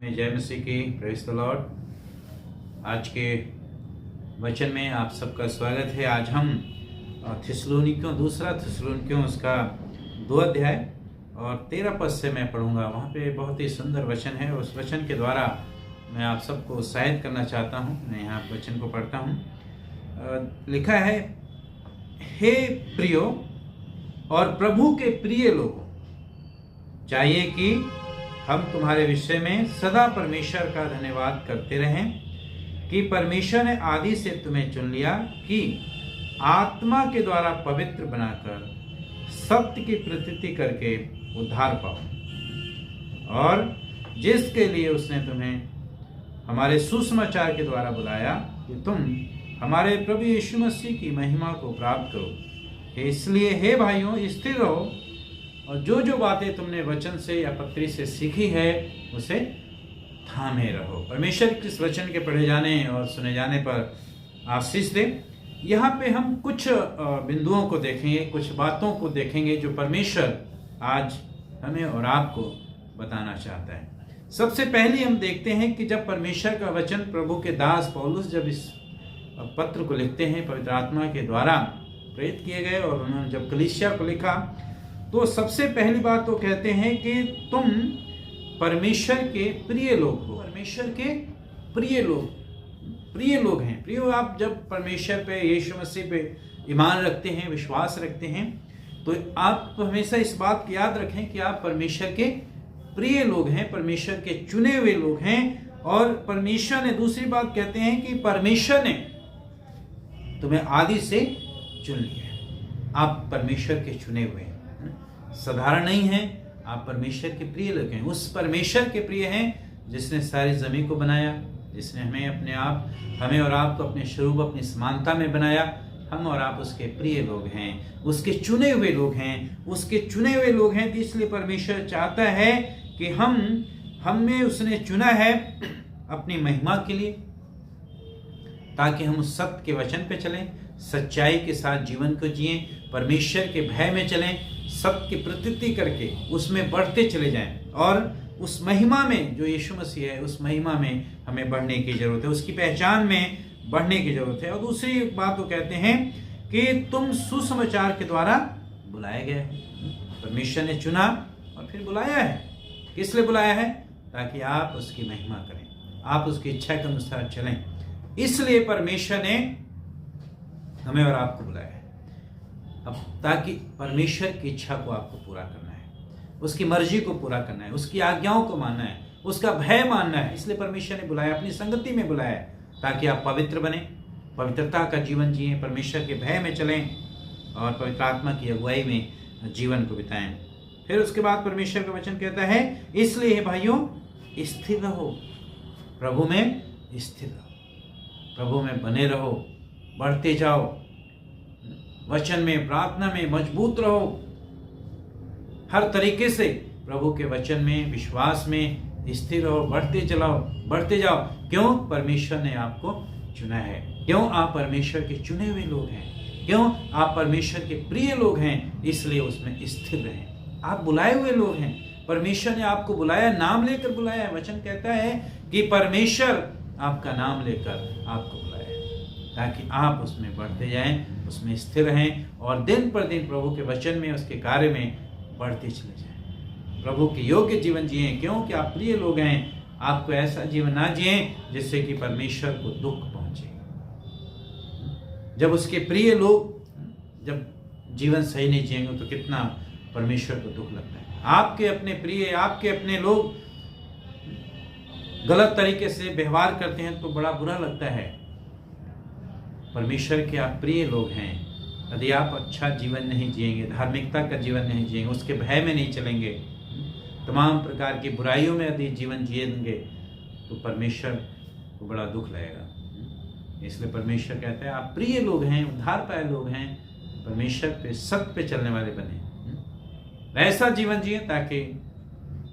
जय मसीह की, praise the Lord. आज के वचन में आप सबका स्वागत है। आज हम दूसरा थिस्सलुनीकियों उसका 2 अध्याय और 13 पद से मैं पढ़ूंगा। वहाँ पे बहुत ही सुंदर वचन है। उस वचन के द्वारा मैं आप सबको उत्साहित करना चाहता हूँ। मैं यहाँ वचन को पढ़ता हूँ। लिखा है, हे प्रियो और प्रभु के प्रिय लोगों, चाहिए कि हम तुम्हारे विषय में सदा परमेश्वर का धन्यवाद करते रहें कि परमेश्वर ने आदि से तुम्हें चुन लिया कि आत्मा के द्वारा पवित्र बनाकर सत्य की प्रतीति करके उद्धार पाओ, और जिसके लिए उसने तुम्हें हमारे सुसमाचार के द्वारा बुलाया कि तुम हमारे प्रभु यीशु मसीह की महिमा को प्राप्त करो। इसलिए हे भाइयों, स्थिर रहो और जो जो बातें तुमने वचन से या पत्री से सीखी है उसे थामे रहो। परमेश्वर के इस वचन के पढ़े जाने और सुने जाने पर आशीष दे। यहाँ पे हम कुछ बिंदुओं को देखेंगे, कुछ बातों को देखेंगे जो परमेश्वर आज हमें और आपको बताना चाहता है। सबसे पहले हम देखते हैं कि जब परमेश्वर का वचन प्रभु के दास पौलुस जब इस पत्र को लिखते हैं, पवित्र आत्मा के द्वारा प्रेरित किए गए, और उन्होंने जब कलीसिया को लिखा तो सबसे पहली बात तो कहते हैं कि तुम परमेश्वर के प्रिय लोग हो। परमेश्वर के प्रिय लोग हैं। प्रियो, आप जब परमेश्वर पे, यीशु मसीह पे ईमान रखते हैं, विश्वास रखते हैं, तो आप तो हमेशा इस बात की याद रखें कि आप परमेश्वर के प्रिय लोग हैं, परमेश्वर के चुने हुए लोग हैं। और परमेश्वर ने, दूसरी बात कहते हैं कि परमेश्वर ने तुम्हें आदि से चुन लिया है। आप परमेश्वर के चुने हुए हैं, साधारण नहीं है। आप परमेश्वर के प्रिय लोग हैं। उस परमेश्वर के प्रिय हैं जिसने सारी जमीन को बनाया, जिसने हमें और आपको अपने स्वरूप, अपनी समानता में बनाया। हम और आप उसके प्रिय लोग हैं, उसके चुने हुए लोग हैं, उसके चुने हुए लोग हैं। तो इसलिए परमेश्वर चाहता है कि हमें उसने चुना है अपनी महिमा के लिए, ताकि हम उस सत्य के वचन पे चलें, सच्चाई के साथ जीवन को जिएं, परमेश्वर के भय में चलें, सत्य की प्रतीति करके उसमें बढ़ते चले जाएं। और उस महिमा में जो यीशु मसीह है, उस महिमा में हमें बढ़ने की जरूरत है, उसकी पहचान में बढ़ने की जरूरत है। और दूसरी बात वो कहते हैं कि तुम सुसमाचार के द्वारा बुलाए गए हैं। परमेश्वर ने चुना और फिर बुलाया है। किस लिए बुलाया है? ताकि आप उसकी महिमा करें, आप उसकी इच्छा के अनुसार चलें। इसलिए परमेश्वर ने हमें और आपको बुलाया है, अब ताकि परमेश्वर की इच्छा को आपको पूरा करना है, उसकी मर्जी को पूरा करना है, उसकी आज्ञाओं को मानना है, उसका भय मानना है। इसलिए परमेश्वर ने बुलाया, अपनी संगति में बुलाया है, ताकि आप पवित्र बने, पवित्रता का जीवन जिएं, परमेश्वर के भय में चलें और पवित्र आत्मा की अगुवाई में जीवन को बिताएं। फिर उसके बाद परमेश्वर का वचन कहता है, इसलिए भाइयों स्थिर रहो, प्रभु में स्थिर रहो, प्रभु में बने रहो, बढ़ते जाओ, वचन में, प्रार्थना में मजबूत रहो। हर तरीके से प्रभु के वचन में, विश्वास में स्थिर रहो, बढ़ते जाओ। क्यों? परमेश्वर ने आपको चुना है। क्यों? आप परमेश्वर के चुने हुए लोग हैं। क्यों? आप परमेश्वर के प्रिय लोग हैं। इसलिए उसमें स्थिर रहें। आप बुलाए हुए लोग हैं। परमेश्वर ने आपको बुलाया, नाम लेकर बुलाया है। वचन कहता है कि परमेश्वर आपका नाम लेकर आपको बुलाया है, ताकि आप उसमें बढ़ते जाएं, उसमें स्थिर रहें और दिन पर दिन प्रभु के वचन में, उसके कार्य में बढ़ते चले जाएं। प्रभु के योग्य जीवन जिएं, क्योंकि आप प्रिय लोग हैं। आपको ऐसा जीवन ना जिएं जिससे कि परमेश्वर को दुख पहुंचे। जब उसके प्रिय लोग जब जीवन सही नहीं जिएंगे तो कितना परमेश्वर को दुख लगता है। आपके अपने प्रिय, आपके अपने लोग गलत तरीके से व्यवहार करते हैं तो बड़ा बुरा लगता है। परमेश्वर के आप प्रिय लोग हैं। यदि आप अच्छा जीवन नहीं जिएंगे, धार्मिकता का जीवन नहीं जिएंगे, उसके भय में नहीं चलेंगे, तमाम प्रकार की बुराइयों में यदि जीवन जिएंगे तो परमेश्वर को बड़ा दुख लगेगा। इसलिए परमेश्वर कहता है आप प्रिय लोग हैं, उद्धार पाए लोग हैं, परमेश्वर पे, सत्य पे चलने वाले बने, ऐसा जीवन जिए ताकि